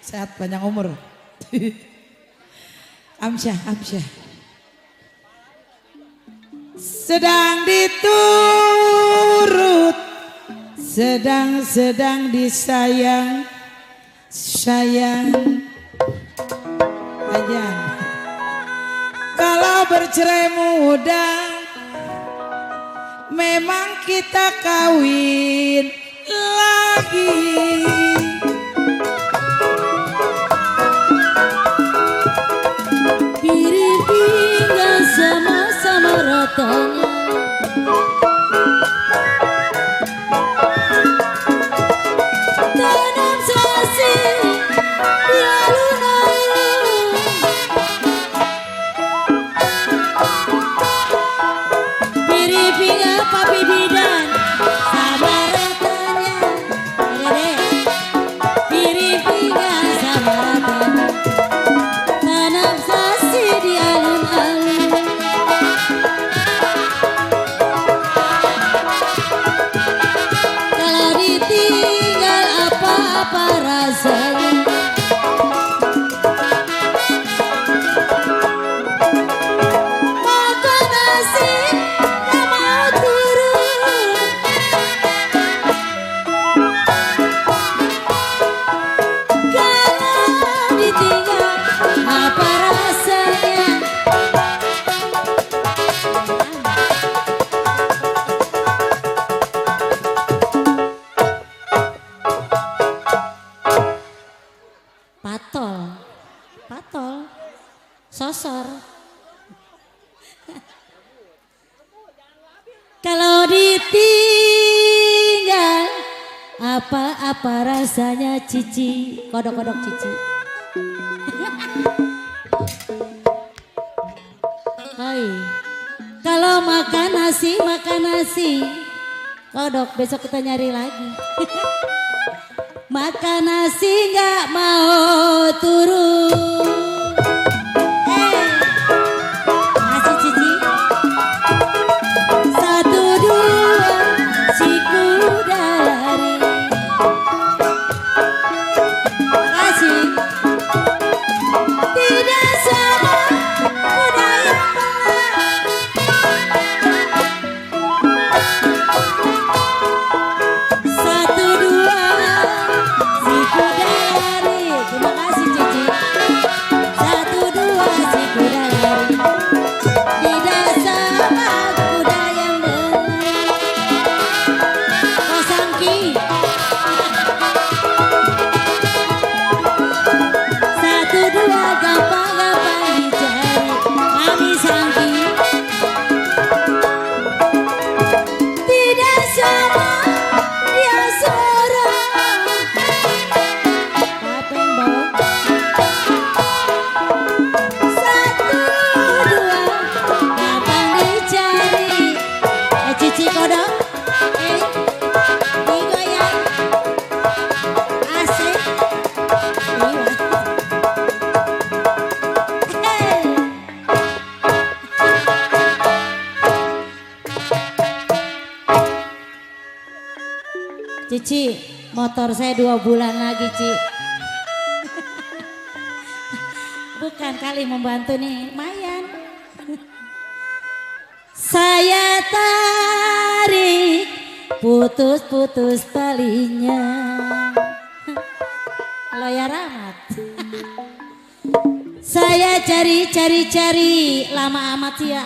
sehat panjang umur. Amsyah. Sedang diturut, sedang disayang, sayang. Ajan. Kalau bercerai muda, memang kita kawin lagi. Piring-piring sama-sama ratanya, tanam sasi di alun-alun. Piring-piring papi bidan sama ratanya, piring-piring sama ratanya, tanam sasi di alun-alun. Kalau ditinggal apa-apa rasanya, makan nasi gak mau turun. Kalau ditinggal apa rasanya, patol, sosor. Kalau ditinggal apa-apa rasanya, cici, kodok-kodok cici. Hai, kalau makan nasi, kodok besok kita nyari lagi. Makan nasi nggak mau turun. Nasi cici. Satu dua si kuda lari. Kasih. Tidak sama kuda yang pelan. Satu dua si kuda lari. Terima kasih Cici. Satu dua si kuda lari. Tidak sama kuda yang benar. Kosangki. Satu dua gampang-gampang dicari. Mami Sangki. Tidak sama dia seorang. Apa yang bawa? Satu dua gampang dicari. Cici kodok. Digoyang. Asik. Iya. Cici, motor saya 2 bulan lagi, Ci. Bukan kali membantu nih, lumayan. Saya tarik, putus-putus talinya. Halo ya Rahmat. Saya cari, lama amat sih ya.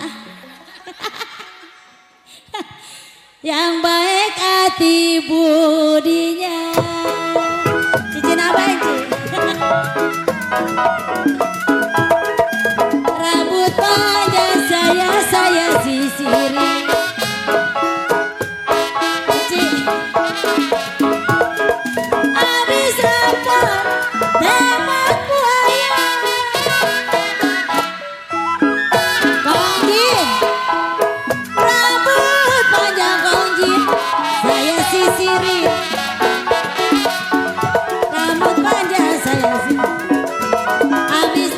Yang baik hati budinya. Cici nambahin Ci. Rambut panjang saya sisiri. Cici. Abis lapar tembak buaya. Kongjin. Rambut panjang kongjin saya sisiri. Rambut panjang saya sisiri. Abis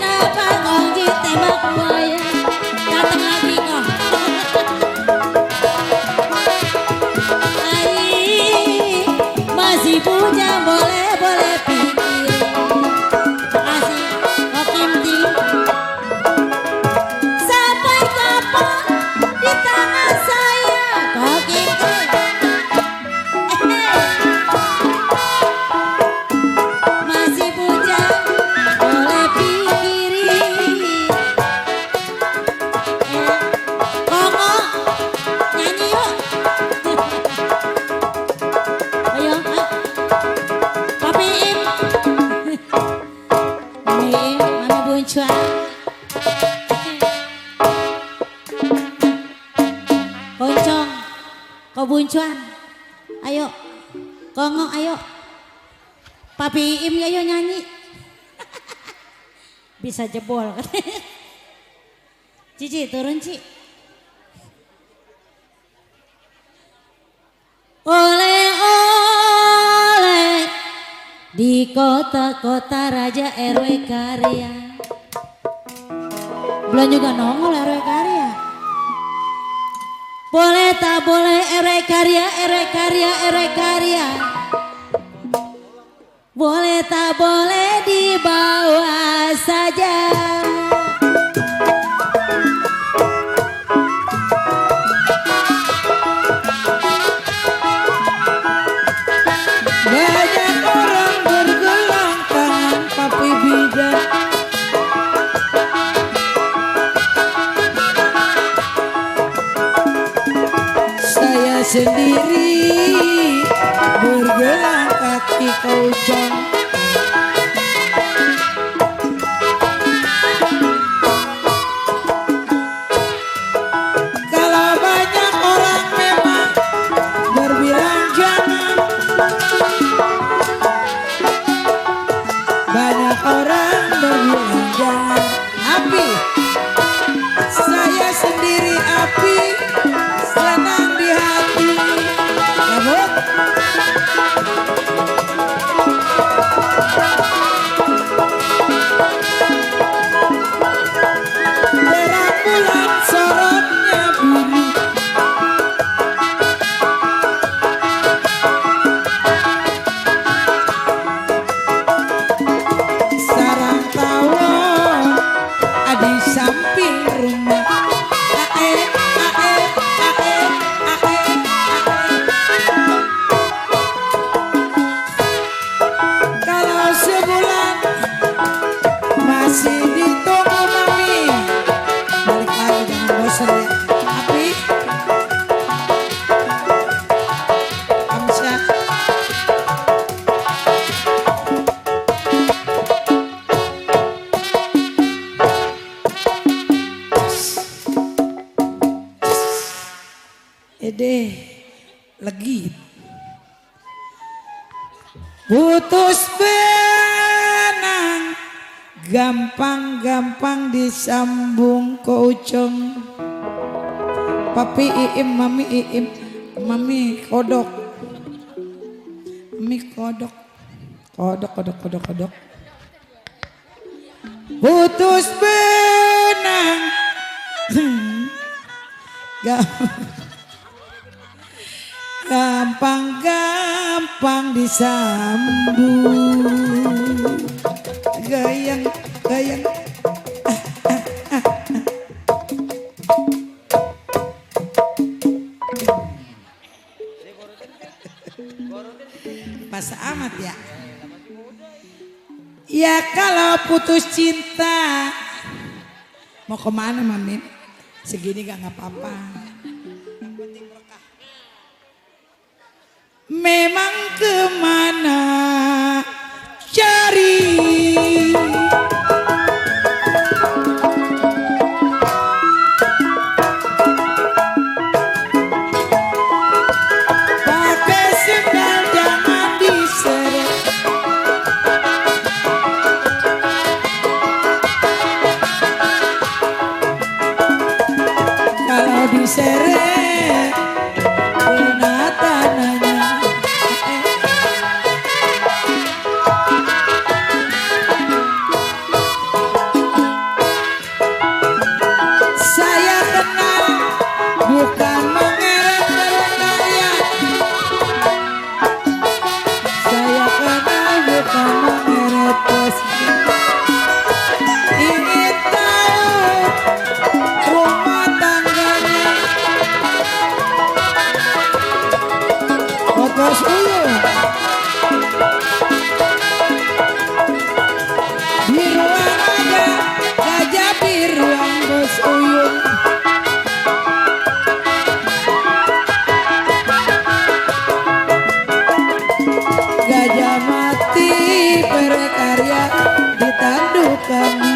Iim, Mami Buncuan. Koncong, kau Buncuan. Ayo, kongong ayo. Papi Iim ayo nyanyi. Bisa jebol. Cici turun Ci. Oleh-oleh di kota-kota Raja RW Karya. Belum juga nongol RW Karya. Boleh tak boleh RW Karya, RW Karya, RW Karya. Boleh tak boleh dibawa saja. Banyak orang bergelang tangan papi bidan. Saya sendiri bergelang kaki kaucong. Kalau banyak orang memang berbilang jangan. Banyak orang berbilang jangan. Api, saya sendiri api, senang di hati. Rambut. Terang bulan sorotnya biru. Sarang tawon di samping rumah. Ae, ae, ae, ae, ae. Kalau sebulan masih ditunggu mami. Balik lagi jangan bosan ya. Api, Amsyah. Ede lagi putus benang gampang-gampang disambung koucong. Papi Iim, mami kodok. Mami kodok. Kodok. Putus benang gampang-gampang disambung. Gayang. Pas amat ya. Ya kalau putus cinta mau kemana mami? Segini gak apa-apa. Memang kemana cari pakai sendal jangan diseret. Kalau diseret kena tanahnya. Saya kenal bukan mengeret berkarya. Saya kenal bukan mengeret posisi. Ingin tahu rumah tangganya kami